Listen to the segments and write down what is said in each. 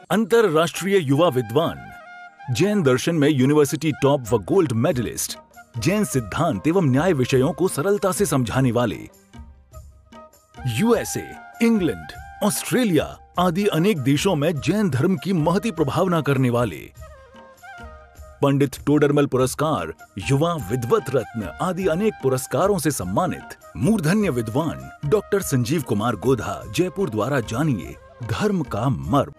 अंतरराष्ट्रीय युवा विद्वान, जैन दर्शन में यूनिवर्सिटी टॉप व गोल्ड मेडलिस्ट, जैन सिद्धांत एवं न्याय विषयों को सरलता से समझाने वाले, यूएसए, इंग्लैंड, ऑस्ट्रेलिया आदि अनेक देशों में जैन धर्म की महती प्रभावना करने वाले, पंडित टोडरमल पुरस्कार, युवा विद्वत रत्न आदि अनेक पुरस्कारों से सम्मानित मूर्धन्य विद्वान डॉक्टर संजीव कुमार गोधा जयपुर द्वारा जानिए धर्म का मर्म।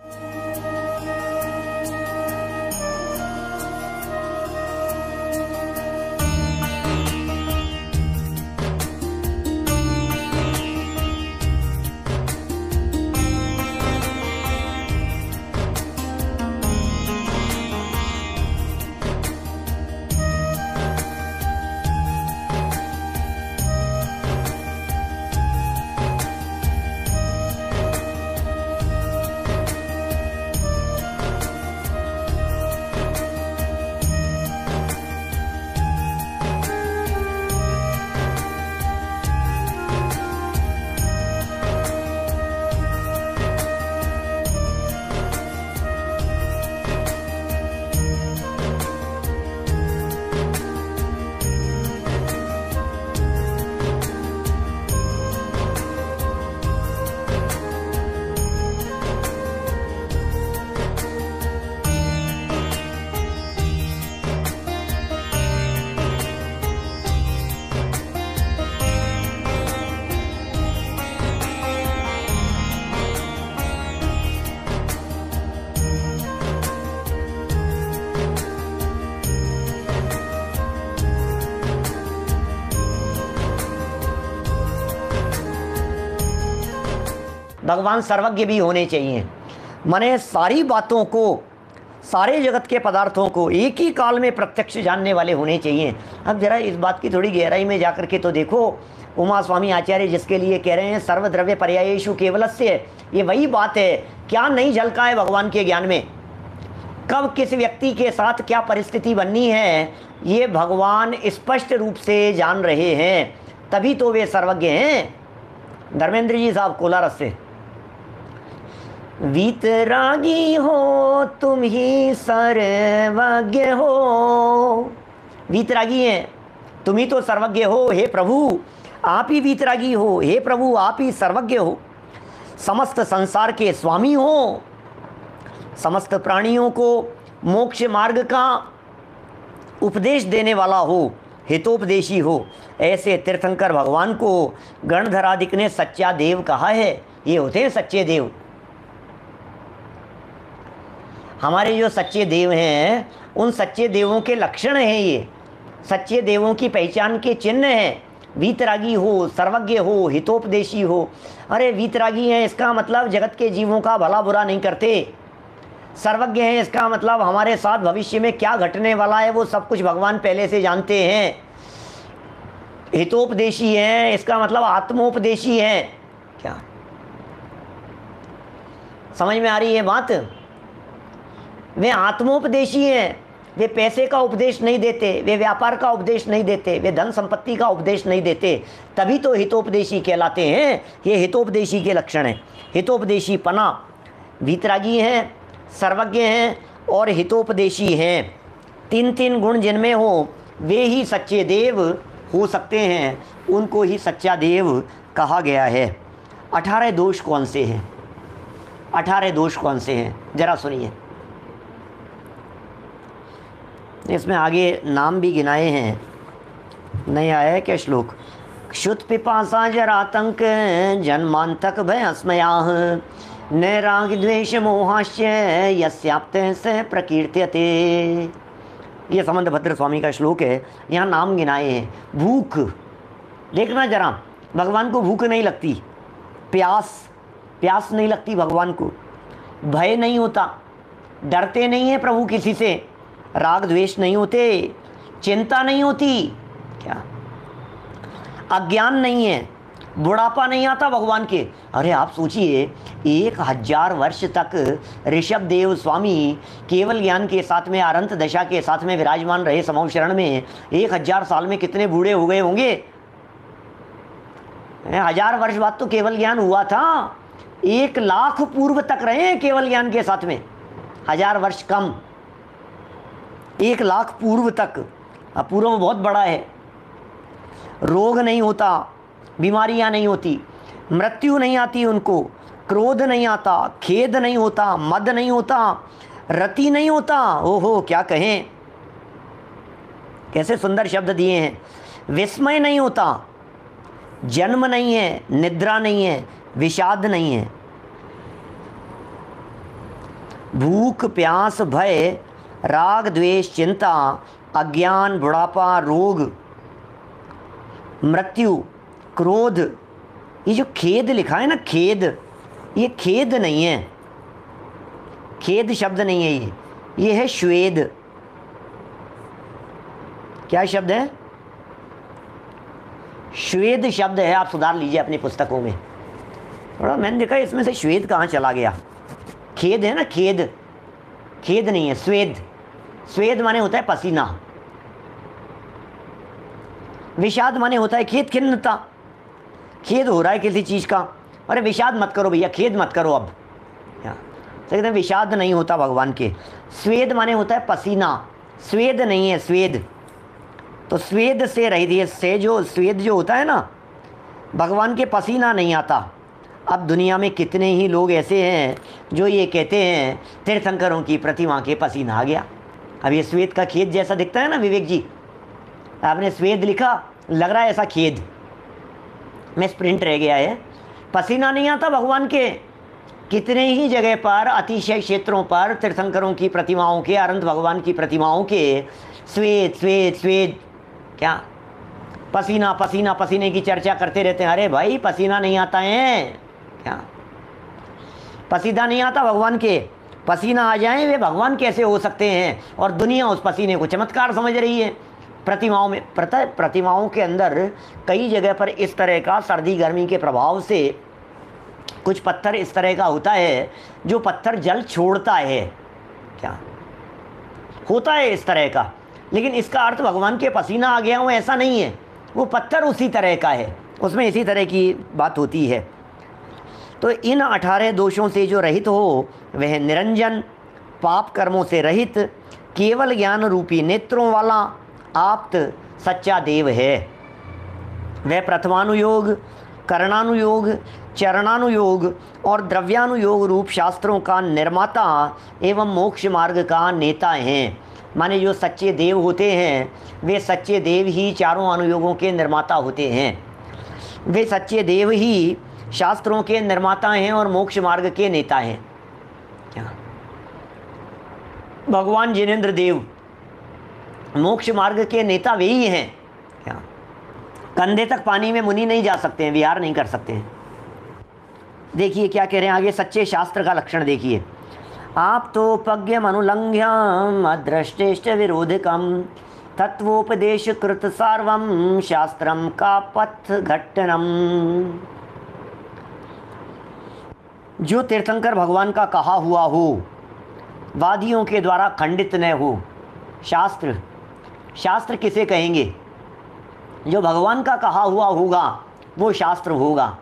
भगवान सर्वज्ञ भी होने चाहिए, माने सारी बातों को, सारे जगत के पदार्थों को एक ही काल में प्रत्यक्ष जानने वाले होने चाहिए। अब जरा इस बात की थोड़ी गहराई में जाकर के तो देखो, उमा स्वामी आचार्य जिसके लिए कह रहे हैं सर्वद्रव्य पर्यायेषु केवलस्य, ये वही बात है। क्या नहीं झलका है भगवान के ज्ञान में, कब किस व्यक्ति के साथ क्या परिस्थिति बननी है, ये भगवान स्पष्ट रूप से जान रहे हैं, तभी तो वे सर्वज्ञ हैं। धर्मेंद्र जी साहब कोलारस से, वीतरागी हो तुम ही सर्वज्ञ हो, वीतरागी हैं तुम ही तो सर्वज्ञ हो, हे प्रभु आप ही वीतरागी हो, हे प्रभु आप ही सर्वज्ञ हो, समस्त संसार के स्वामी हो, समस्त प्राणियों को मोक्ष मार्ग का उपदेश देने वाला हो, हितोपदेशी हो, ऐसे तीर्थंकर भगवान को गणधराधिक ने सच्चा देव कहा है। ये होते हैं सच्चे देव। हमारे जो सच्चे देव हैं उन सच्चे देवों के लक्षण हैं, ये सच्चे देवों की पहचान के चिन्ह हैं। वीतरागी हो, सर्वज्ञ हो, हितोपदेशी हो। अरे वीतरागी हैं इसका मतलब जगत के जीवों का भला बुरा नहीं करते, सर्वज्ञ हैं इसका मतलब हमारे साथ भविष्य में क्या घटने वाला है वो सब कुछ भगवान पहले से जानते हैं। हितोपदेशी हैं इसका मतलब आत्मोपदेशी हैं। क्या समझ में आ रही है बात? वे आत्मोपदेशी हैं, वे पैसे का उपदेश नहीं देते, वे व्यापार का उपदेश नहीं देते, वे धन संपत्ति का उपदेश नहीं देते, तभी तो हितोपदेशी कहलाते हैं। ये हितोपदेशी के लक्षण हैं। हितोपदेशी पना, वीतरागी हैं, सर्वज्ञ हैं और हितोपदेशी हैं। तीन तीन गुण जिनमें हो वे ही सच्चे देव हो सकते हैं, उनको ही सच्चा देव कहा गया है। 18 दोष कौन से हैं? 18 दोष कौन से हैं जरा सुनिए। इसमें आगे नाम भी गिनाए हैं, नहीं आया है क्या श्लोक? क्षुत पिपासा जरातंक जन्मांतक भयस्मयाः नैराग द्वेष मोहाश्च यस्याप्त स प्रकीर्त्यते। ये समंत भद्र स्वामी का श्लोक है। यहाँ नाम गिनाए हैं। भूख, देखना जरा, भगवान को भूख नहीं लगती, प्यास नहीं लगती भगवान को, भय नहीं होता, डरते नहीं है प्रभु किसी से, राग द्वेष नहीं होते, चिंता नहीं होती, क्या अज्ञान नहीं है, बुढ़ापा नहीं आता भगवान के। अरे आप सोचिए 1000 वर्ष तक ऋषभ देव स्वामी केवल ज्ञान के साथ में अनंत दशा के साथ में विराजमान रहे समौ शरण में। 1000 साल में कितने बूढ़े हो गए होंगे? 1000 वर्ष बाद तो केवल ज्ञान हुआ था, 1 लाख पूर्व तक रहे हैं केवल ज्ञान के साथ में। 1000 वर्ष कम, 1 लाख पूर्व तक, अब पूर्व बहुत बड़ा है, रोग नहीं होता, बीमारियां नहीं होती, मृत्यु नहीं आती उनको, क्रोध नहीं आता, खेद नहीं होता, मद नहीं होता, रति नहीं होता। ओहो क्या कहें, कैसे सुंदर शब्द दिए हैं। विस्मय नहीं होता, जन्म नहीं है, निद्रा नहीं है, विषाद नहीं है, भूख प्यास भय राग द्वेष चिंता अज्ञान बुढ़ापा रोग मृत्यु क्रोध, ये जो खेद लिखा है ना, खेद, ये खेद नहीं है, खेद शब्द नहीं है, ये है श्वेद। क्या शब्द है? श्वेद शब्द है, आप सुधार लीजिए अपनी पुस्तकों में थोड़ा। मैंने देखा इसमें से श्वेद कहाँ चला गया। खेद है ना, खेद, खेद नहीं है, स्वेद। स्वेद माने होता है पसीना, विषाद माने होता है खेद, खिन्नता, खेद हो रहा है किसी चीज का, अरे विषाद मत करो भैया, खेद मत करो अब, तो कहते हैं विषाद नहीं होता भगवान के। स्वेद माने होता है पसीना, स्वेद नहीं है, स्वेद। तो स्वेद से रहित है, से जो स्वेद जो होता है ना, भगवान के पसीना नहीं आता। अब दुनिया में कितने ही लोग ऐसे हैं जो ये कहते हैं तीर्थंकरों की प्रतिमा के पसीना आ गया। अब ये स्वेद का खेद जैसा दिखता है ना विवेक जी, आपने स्वेद लिखा, लग रहा है ऐसा खेद में स्प्रिंट रह गया है, पसीना नहीं आता भगवान के। कितने ही जगह पर अतिशय क्षेत्रों पर तीर्थंकरों की प्रतिमाओं के, अनंत भगवान की प्रतिमाओं के स्वेद स्वेद स्वेद, क्या पसीना पसीना पसीने की चर्चा करते रहते हैं। अरे भाई पसीना नहीं आता है क्या? पसीना नहीं आता भगवान के, पसीना आ जाए वे भगवान कैसे हो सकते हैं? और दुनिया उस पसीने को चमत्कार समझ रही है। प्रतिमाओं में प्रतिमाओं के अंदर कई जगह पर इस तरह का सर्दी गर्मी के प्रभाव से कुछ पत्थर इस तरह का होता है जो पत्थर जल छोड़ता है, क्या होता है इस तरह का। लेकिन इसका अर्थ भगवान के पसीना आ गया हो ऐसा नहीं है, वो पत्थर उसी तरह का है, उसमें इसी तरह की बात होती है। तो इन 18 दोषों से जो रहित हो वह निरंजन, पाप कर्मों से रहित, केवल ज्ञान रूपी नेत्रों वाला आप्त सच्चा देव है। वह प्रथमानुयोग, करणानुयोग, चरणानुयोग और द्रव्यानुयोग रूप शास्त्रों का निर्माता एवं मोक्ष मार्ग का नेता हैं। माने जो सच्चे देव होते हैं वे सच्चे देव ही चारों अनुयोगों के निर्माता होते हैं। वे सच्चे देव ही शास्त्रों के निर्माता हैं और मोक्ष मार्ग के नेता हैं। क्या भगवान जिनेंद्र देव मोक्ष मार्ग के नेता वे ही हैं। क्या कंधे तक पानी में मुनि नहीं जा सकते हैं, विहार नहीं कर सकते हैं। देखिए क्या कह रहे हैं आगे, सच्चे शास्त्र का लक्षण देखिए। आप तो पज्ञम अनुलंघ्यम अदृष्टेष्ट विरोधकम तत्वोपदेश कृत सार्वम शास्त्रम का पथ घट्टनम। जो तीर्थंकर भगवान का कहा हुआ हो, वादियों के द्वारा खंडित न हो, शास्त्र, शास्त्र किसे कहेंगे? जो भगवान का कहा हुआ होगा वो शास्त्र होगा।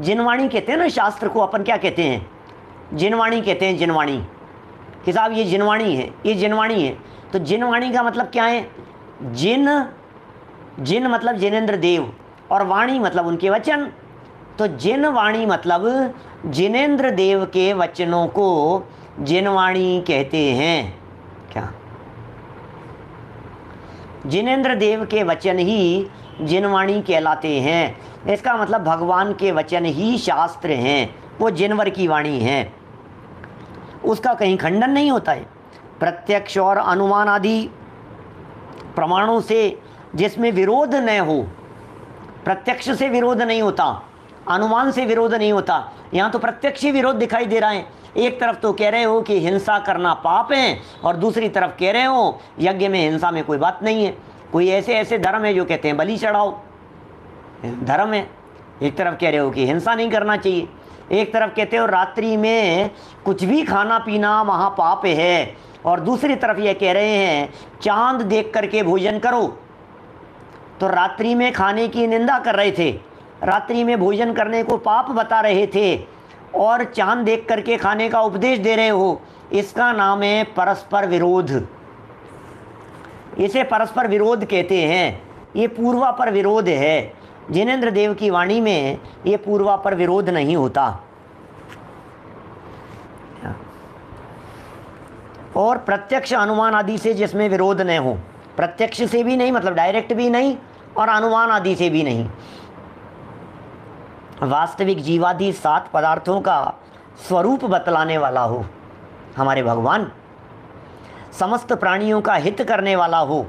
जिनवाणी कहते हैं ना शास्त्र को, अपन क्या कहते हैं? जिनवाणी कहते हैं। जिनवाणी कि साहब ये जिनवाणी है, ये जिनवाणी है। तो जिनवाणी का मतलब क्या है? जिन, जिन मतलब जिनेंद्र देव और वाणी मतलब उनके वचन। तो जिन वाणी मतलब जिनेंद्र देव के वचनों को जिनवाणी कहते हैं। क्या जिनेंद्र देव के वचन ही जिनवाणी कहलाते हैं। इसका मतलब भगवान के वचन ही शास्त्र हैं, वो जिनवर की वाणी है, उसका कहीं खंडन नहीं होता है। प्रत्यक्ष और अनुमान आदि प्रमाणों से जिसमें विरोध न हो, प्रत्यक्ष से विरोध नहीं होता, अनुमान से विरोध नहीं होता। यहाँ तो प्रत्यक्ष ही विरोध दिखाई दे रहा है। एक तरफ तो कह रहे हो कि हिंसा करना पाप है और दूसरी तरफ कह रहे हो यज्ञ में हिंसा में कोई बात नहीं है। कोई ऐसे ऐसे धर्म है जो कहते हैं बलि चढ़ाओ, धर्म है। एक तरफ कह रहे हो कि हिंसा नहीं करना चाहिए, एक तरफ कहते हो रात्रि में कुछ भी खाना पीना महापाप है, और दूसरी तरफ ये कह रहे हैं चांद देख करके भोजन करो। तो रात्रि में खाने की निंदा कर रहे थे, रात्रि में भोजन करने को पाप बता रहे थे, और चांद देख करके खाने का उपदेश दे रहे हो, इसका नाम है परस्पर विरोध। इसे परस्पर विरोध कहते हैं। ये पूर्वापर विरोध है। जिनेंद्र देव की वाणी में ये पूर्वापर विरोध नहीं होता। और प्रत्यक्ष अनुमान आदि से जिसमें विरोध न हो, प्रत्यक्ष से भी नहीं, मतलब डायरेक्ट भी नहीं, और अनुमान आदि से भी नहीं। वास्तविक जीवादि 7 पदार्थों का स्वरूप बतलाने वाला हो हमारे भगवान, समस्त प्राणियों का हित करने वाला हो,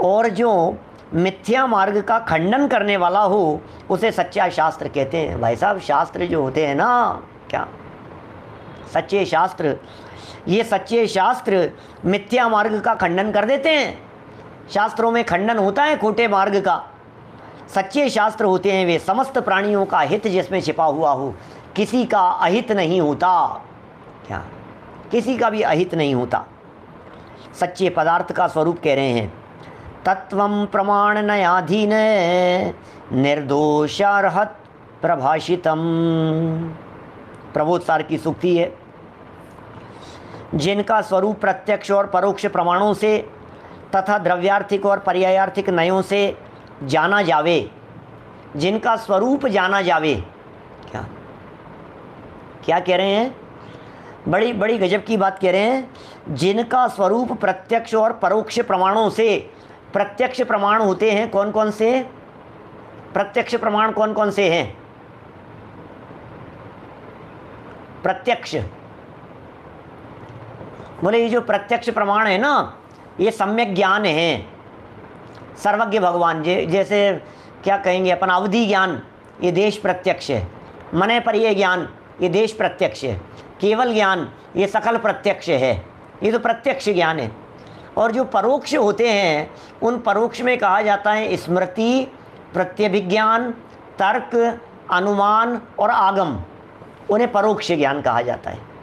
और जो मिथ्या मार्ग का खंडन करने वाला हो, उसे सच्चा शास्त्र कहते हैं। भाई साहब, शास्त्र जो होते हैं ना, क्या सच्चे शास्त्र, ये सच्चे शास्त्र मिथ्या मार्ग का खंडन कर देते हैं। शास्त्रों में खंडन होता है खोटे मार्ग का। सच्चे शास्त्र होते हैं वे समस्त प्राणियों का हित जिसमें छिपा हुआ हो, किसी का अहित नहीं होता। क्या? किसी का भी अहित नहीं होता। सच्चे पदार्थ का स्वरूप कह रहे हैं, तत्वं प्रमाण नयाधीन निर्दोषार्हत प्रभाषितम। प्रबोधसार की सूक्ति है। जिनका स्वरूप प्रत्यक्ष और परोक्ष प्रमाणों से तथा द्रव्यार्थिक और पर्यायार्थिक नयों से जाना जावे, जिनका स्वरूप जाना जावे। क्या क्या कह रहे हैं? बड़ी बड़ी गजब की बात कह रहे हैं। जिनका स्वरूप प्रत्यक्ष और परोक्ष प्रमाणों से, प्रत्यक्ष प्रमाण होते हैं कौन कौन से? प्रत्यक्ष प्रमाण कौन कौन से हैं? प्रत्यक्ष, बोले ये जो प्रत्यक्ष प्रमाण है ना, ये सम्यक ज्ञान है। सर्वज्ञ भगवान जैसे क्या कहेंगे अपन, अवधि ज्ञान, ये देश प्रत्यक्ष है। मने पर ये ज्ञान, ये देश प्रत्यक्ष है। केवल ज्ञान, ये सकल प्रत्यक्ष है। ये तो प्रत्यक्ष ज्ञान है। और जो परोक्ष होते हैं, उन परोक्ष में कहा जाता है स्मृति, प्रत्यभिज्ञान, तर्क, अनुमान और आगम। उन्हें परोक्ष ज्ञान कहा जाता है।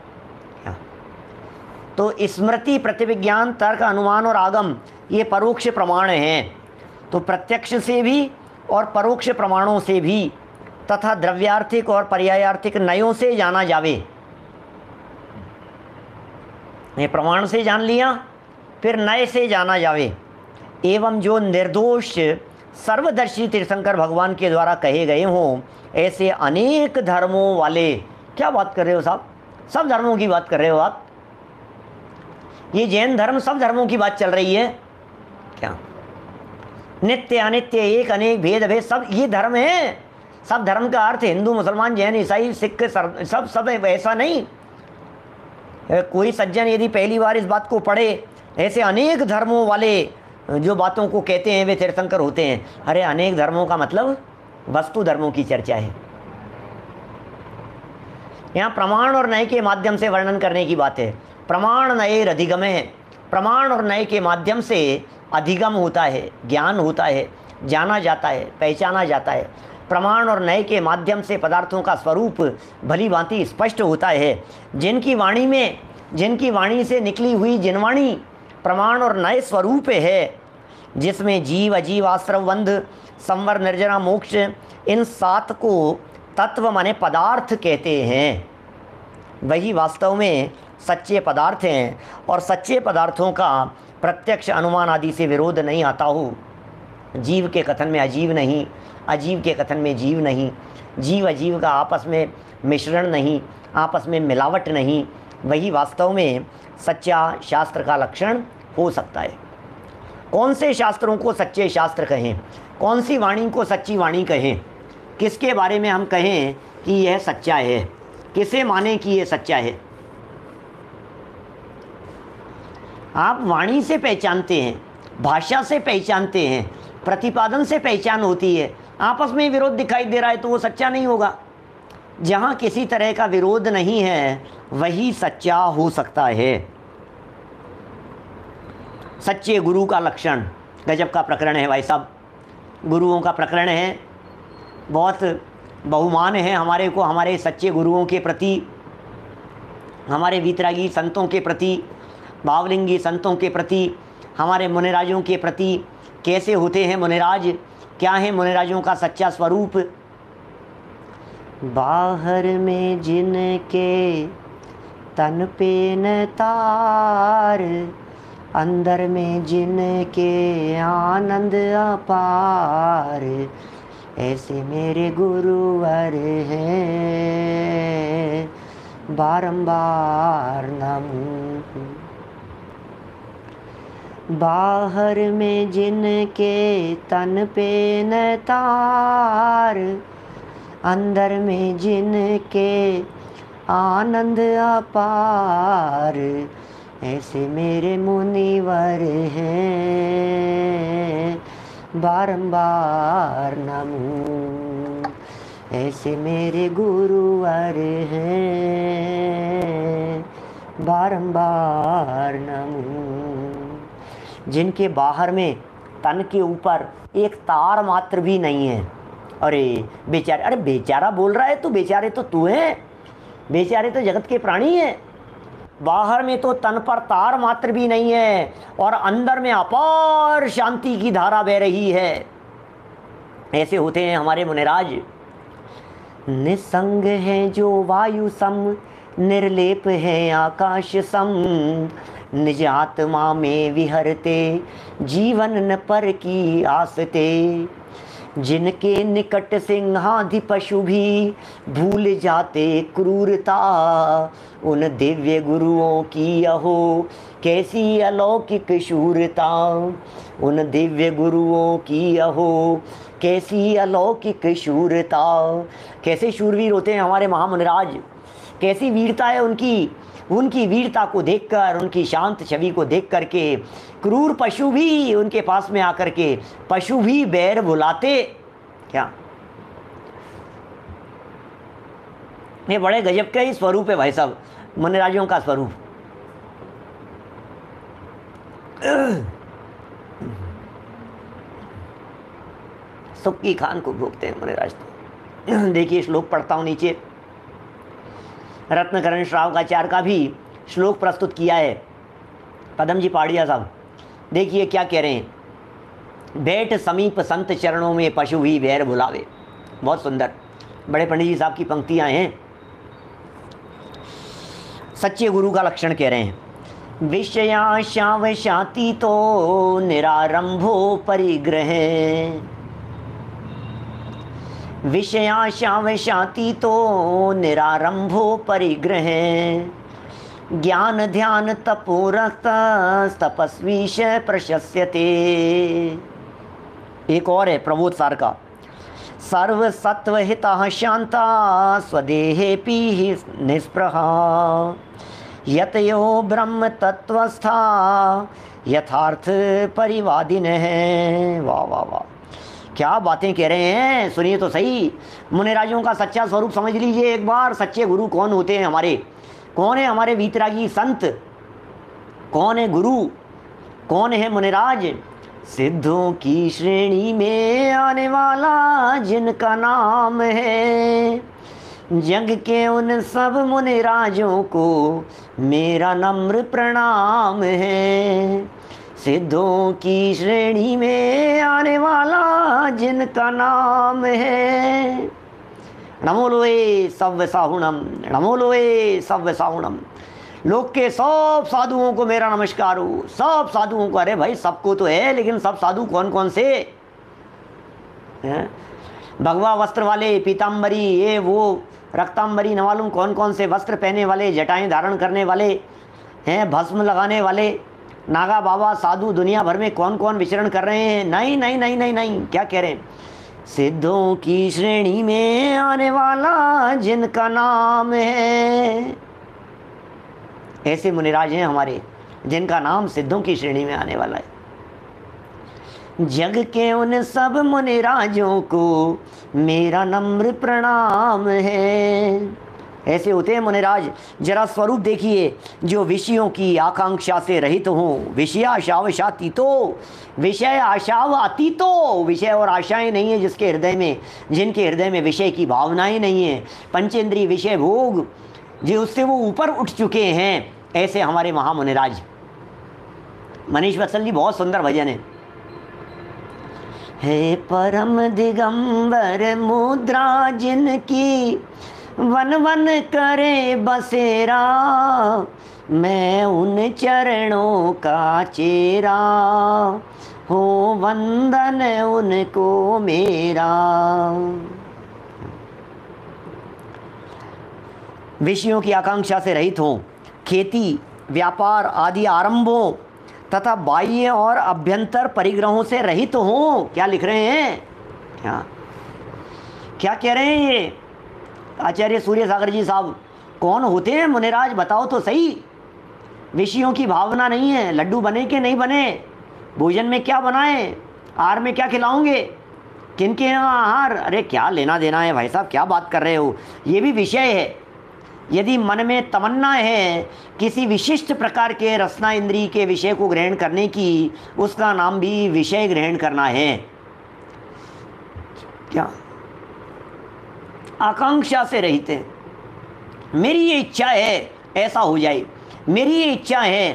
तो स्मृति, प्रतिविज्ञान, तर्क, अनुमान और आगम ये परोक्ष प्रमाण हैं। तो प्रत्यक्ष से भी और परोक्ष प्रमाणों से भी तथा द्रव्यार्थिक और पर्यायार्थिक नयों से जाना जावे। ये प्रमाण से जान लिया, फिर नए से जाना जावे। एवं जो निर्दोष सर्वदर्शी तीर्थंकर भगवान के द्वारा कहे गए हों, ऐसे अनेक धर्मों वाले। क्या बात कर रहे हो साहब? सब धर्मों की बात कर रहे हो आप? ये जैन धर्म सब धर्मों की बात चल रही है क्या? नित्य अनित्य, एक अनेक, भेद भेद, सब ये धर्म है। सब धर्म का अर्थ हिंदू, मुसलमान, जैन, ईसाई, सिख, सब ऐसा नहीं। कोई सज्जन यदि पहली बार इस बात को पढ़े, ऐसे अनेक धर्मों वाले जो बातों को कहते हैं वे तीर्थंकर होते हैं। अरे अनेक धर्मों का मतलब वस्तु धर्मों की चर्चा है। यहाँ प्रमाण और नय के माध्यम से वर्णन करने की बात है। प्रमाण नये अधिगम है। प्रमाण और नय के माध्यम से अधिगम होता है, ज्ञान होता है, जाना जाता है, पहचाना जाता है। प्रमाण और नय के माध्यम से पदार्थों का स्वरूप भली भांति स्पष्ट होता है। जिनकी वाणी से निकली हुई जिनवाणी प्रमाण और नय स्वरूप है, जिसमें जीव, अजीव, आश्रव, बंध, संवर, निर्जना, मोक्ष, इन 7 को तत्व माने पदार्थ कहते हैं, वही वास्तव में सच्चे पदार्थ हैं। और सच्चे पदार्थों का प्रत्यक्ष अनुमान आदि से विरोध नहीं आता हो। जीव के कथन में अजीव नहीं, अजीव के कथन में जीव नहीं, जीव अजीव का आपस में मिश्रण नहीं, आपस में मिलावट नहीं, वही वास्तव में सच्चा शास्त्र का लक्षण हो सकता है। कौन से शास्त्रों को सच्चे शास्त्र कहें, कौन सी वाणी को सच्ची वाणी कहें, किसके बारे में हम कहें कि यह सच्चा है, किसे माने कि यह सच्चा है? आप वाणी से पहचानते हैं, भाषा से पहचानते हैं, प्रतिपादन से पहचान होती है। आपस में विरोध दिखाई दे रहा है तो वो सच्चा नहीं होगा। जहाँ किसी तरह का विरोध नहीं है वही सच्चा हो सकता है। सच्चे गुरु का लक्षण गजब का प्रकरण है भाई साहब। गुरुओं का प्रकरण है, बहुत बहुमान है हमारे को, हमारे सच्चे गुरुओं के प्रति, हमारे वीतरागी संतों के प्रति, भावलिंगी संतों के प्रति, हमारे मुनिराजों के प्रति। कैसे होते हैं मुनिराज, क्या है मुनिराजों का सच्चा स्वरूप, बाहर में जिनके तन पे न तार, अंदर में जिनके आनंद अपार, ऐसे मेरे गुरुवर हैं बारंबार नमः। बाहर में जिनके तन पे न तार, अंदर में जिनके आनंद अपार, ऐसे मेरे मुनिवर हैं बारंबार नमः। ऐसे मेरे गुरुवर हैं बारंबार नमः। जिनके बाहर में तन के ऊपर एक तार मात्र भी नहीं है। अरे बेचारे, अरे बेचारा बोल रहा है तो बेचारे तो तू है, बेचारे तो जगत के प्राणी हैं। बाहर में तो तन पर तार मात्र भी नहीं है और अंदर में अपार शांति की धारा बह रही है। ऐसे होते हैं हमारे मुनिराज। निसंग है जो वायु सम, निर्लेप है आकाश सम, निज आत्मा में विहरते, जीवन न पर की आसते। जिनके निकट सिंहादि पशु भी भूल जाते क्रूरता, उन दिव्य गुरुओं की अहो कैसी अलौकिक शूरता। उन दिव्य गुरुओं की अहो कैसी अलौकिक शूरता। कैसे शूरवीर होते हैं हमारे महामुनिराज, कैसी वीरता है उनकी। उनकी वीरता को देखकर, उनकी शांत छवि को देख करके क्रूर पशु भी उनके पास में आकर के, पशु भी बैर बुलाते। क्या ये बड़े गजब का ही स्वरूप है भाई साहब, मुनिराजों का स्वरूप। सुख की खान को भोगते हैं मुनिराज। तो देखिए श्लोक पढ़ता हूं नीचे, रत्नकरण श्रावकाचार्य का भी श्लोक प्रस्तुत किया है पदम जी पाड़िया साहब। देखिए क्या कह रहे हैं। बैठ समीप संत चरणों में पशु भी बैर बुलावे। बहुत सुंदर बड़े पंडित जी साहब की पंक्तियां हैं। सच्चे गुरु का लक्षण कह रहे हैं। विषयाशावशाती तो निरारंभो परिग्रह, विषयाशावशाती तो निरारंभो परिग्रह, ज्ञान ध्यान तपोरक्त तपस्वीश प्रशस्यते। एक और है प्रबोध सार का। सर्व सत्व हिता शांता स्वदेहे पी निस्पृहा, यतयो ब्रह्म तत्वस्था यथार्थ परिवादिन है। वाह वाह वाह, क्या बातें कह रहे हैं, सुनिए तो सही। मुनिराजों का सच्चा स्वरूप समझ लीजिए एक बार। सच्चे गुरु कौन होते हैं हमारे, कौन है हमारे वीतरागी संत, कौन है गुरु, कौन है मुनिराज। सिद्धों की श्रेणी में आने वाला जिनका नाम है, जग के उन सब मुनिराजों को मेरा नम्र प्रणाम है। सिद्धों की श्रेणी में आने वाला जिनका नाम है, नमो लोए सव्य साहुणम, नमो लोए सव्य साहुणम। लोक के सब साधुओं को मेरा नमस्कार हो, सब साधुओं को। अरे भाई सबको तो है, लेकिन सब साधु कौन कौन से हैं? भगवा वस्त्र वाले, पीताम्बरी, ये वो रक्ताम्बरी, न मालूम कौन कौन से वस्त्र पहने वाले, जटाएं धारण करने वाले हैं, भस्म लगाने वाले नागा बाबा साधु दुनिया भर में कौन कौन विचरण कर रहे हैं। नहीं नहीं नहीं नहीं नहीं, क्या कह रहे हैं। सिद्धों की श्रेणी में आने वाला जिनका नाम है, ऐसे मुनिराज हैं हमारे जिनका नाम सिद्धों की श्रेणी में आने वाला है। जग के उन सब मुनिराजों को मेरा नम्र प्रणाम है। ऐसे होते हैं मुनिराज। जरा स्वरूप देखिए, जो विषयों की आकांक्षा से रहित हों। विषयाशावशातीतो, विषय आशाव अतीतो, विषय और आशाएं नहीं है जिसके हृदय में, जिनके हृदय में विषय की भावनाएं नहीं है, पंचेंद्रीय विषय भोग जो उससे वो ऊपर उठ चुके हैं, ऐसे हमारे महामुनिराज। मनीष वत्सल जी बहुत सुंदर भजन है। है परम दिगंबर मुद्रा जिनकी, वन वन करे बसेरा, मैं उन चरणों का चेरा, हो वंदन उनको मेरा। विषयों की आकांक्षा से रहित हों, खेती व्यापार आदि आरंभों तथा बाह्य और अभ्यंतर परिग्रहों से रहित हों। क्या लिख रहे हैं, क्या कह रहे हैं ये आचार्य सूर्य सागर जी साहब? कौन होते हैं मुनिराज, बताओ तो सही। विषयों की भावना नहीं है, लड्डू बने कि नहीं बने, भोजन में क्या बनाए, आहार में क्या खिलाओगे, किनके यहाँ आहार, अरे क्या लेना देना है भाई साहब, क्या बात कर रहे हो, ये भी विषय है। यदि मन में तमन्ना है किसी विशिष्ट प्रकार के रसना इंद्रिय के विषय को ग्रहण करने की, उसका नाम भी विषय ग्रहण करना है। क्या आकांक्षा से रहित है, मेरी ये इच्छा है ऐसा हो जाए, मेरी ये इच्छा है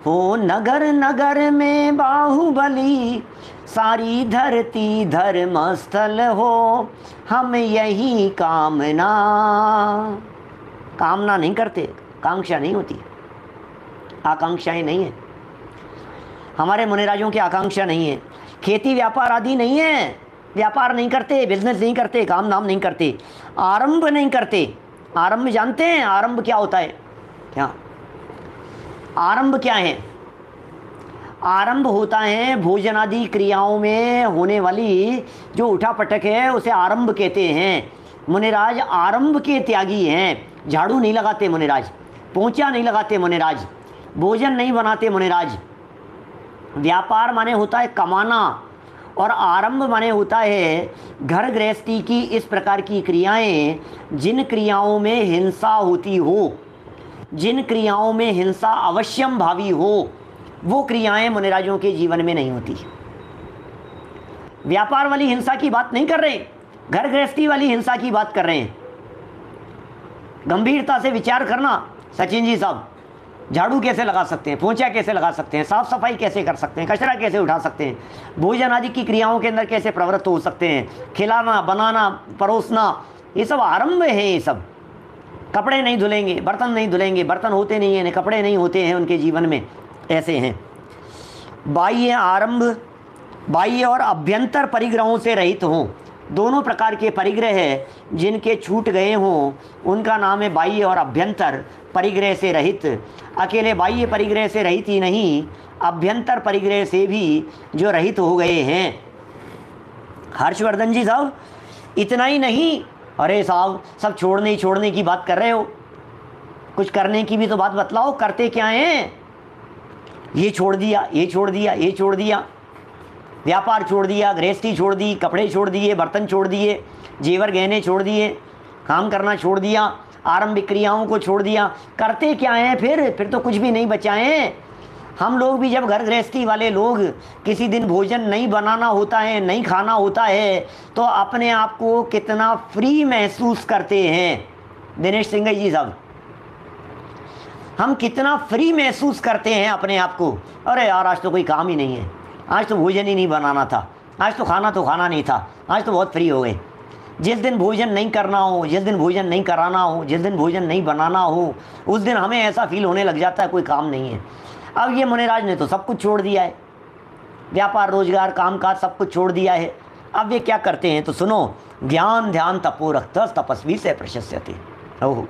हो नगर नगर में बाहुबली, सारी धरती धर्मस्थल हो, हम यही कामना। कामना नहीं करते, आकांक्षा नहीं होती, आकांक्षाएं नहीं है। हमारे मुनिराजों की आकांक्षा नहीं है, खेती व्यापार आदि नहीं है, व्यापार नहीं करते, बिजनेस नहीं करते, काम धाम नहीं करते, आरंभ नहीं करते। आरंभ जानते हैं आरंभ क्या होता है? क्या आरंभ क्या है? आरंभ होता है भोजन आदि क्रियाओं में होने वाली जो उठापटक है, उसे आरंभ कहते हैं। मुनिराज आरंभ के त्यागी हैं। झाड़ू नहीं लगाते मुनिराज, पोंछा नहीं लगाते मुनिराज, भोजन नहीं बनाते मुनिराज। व्यापार माने होता है कमाना, और आरंभ माने होता है घर गृहस्थी की इस प्रकार की क्रियाएं, जिन क्रियाओं में हिंसा होती हो, जिन क्रियाओं में हिंसा अवश्यम भावी हो, वो क्रियाएं मुनिराजों के जीवन में नहीं होती। व्यापार वाली हिंसा की बात नहीं कर रहे, घर गृहस्थी वाली हिंसा की बात कर रहे हैं। गंभीरता से विचार करना सचिन जी साहब, झाड़ू कैसे लगा सकते हैं, पोंछा कैसे लगा सकते हैं, साफ सफाई कैसे कर सकते हैं, कचरा कैसे उठा सकते हैं, भोजन आदि की क्रियाओं के अंदर कैसे प्रवृत्त हो सकते हैं, खिलाना बनाना परोसना, ये सब आरंभ है। ये सब कपड़े नहीं धुलेंगे, बर्तन नहीं धुलेंगे, बर्तन होते नहीं हैं, कपड़े नहीं होते हैं उनके जीवन में, ऐसे हैं। बाह्य आरंभ, बाह्य और अभ्यंतर परिग्रहों से रहित हों। दोनों प्रकार के परिग्रह है जिनके छूट गए हों, उनका नाम है बाह्य और अभ्यंतर परिग्रह से रहित। अकेले बाह्य परिग्रह से रहित ही नहीं, अभ्यंतर परिग्रह से भी जो रहित हो गए हैं। हर्षवर्धन जी साहब, इतना ही नहीं, अरे साहब सब छोड़ने की बात कर रहे हो, कुछ करने की भी तो बात बतलाओ, करते क्या हैं? ये छोड़ दिया, ये छोड़ दिया, ये छोड़ दिया, व्यापार छोड़ दिया, गृहस्थी छोड़ दी, कपड़े छोड़ दिए, बर्तन छोड़ दिए, जेवर गहने छोड़ दिए, काम करना छोड़ दिया, आरंभिक क्रियाओं को छोड़ दिया, करते क्या हैं फिर तो कुछ भी नहीं बचा है। हम लोग भी जब घर गृहस्थी वाले लोग किसी दिन भोजन नहीं बनाना होता है, नहीं खाना होता है, तो अपने आप को कितना फ्री महसूस करते हैं। दिनेश सिंह जी साहब, हम कितना फ्री महसूस करते हैं अपने आप को। अरे यार आज तो कोई काम ही नहीं है, आज तो भोजन ही नहीं बनाना था, आज तो खाना नहीं था, आज तो बहुत फ्री हो गए। जिस दिन भोजन नहीं करना हो, जिस दिन भोजन नहीं कराना हो, जिस दिन भोजन नहीं बनाना हो, उस दिन हमें ऐसा फील होने लग जाता है कोई काम नहीं है। अब ये मुनिराज ने तो सब कुछ छोड़ दिया है, व्यापार रोजगार काम काज सब कुछ छोड़ दिया है। अब ये क्या करते हैं तो सुनो, ज्ञान ध्यान तपो रक्त तपस्वी से प्रशस्यते। ओह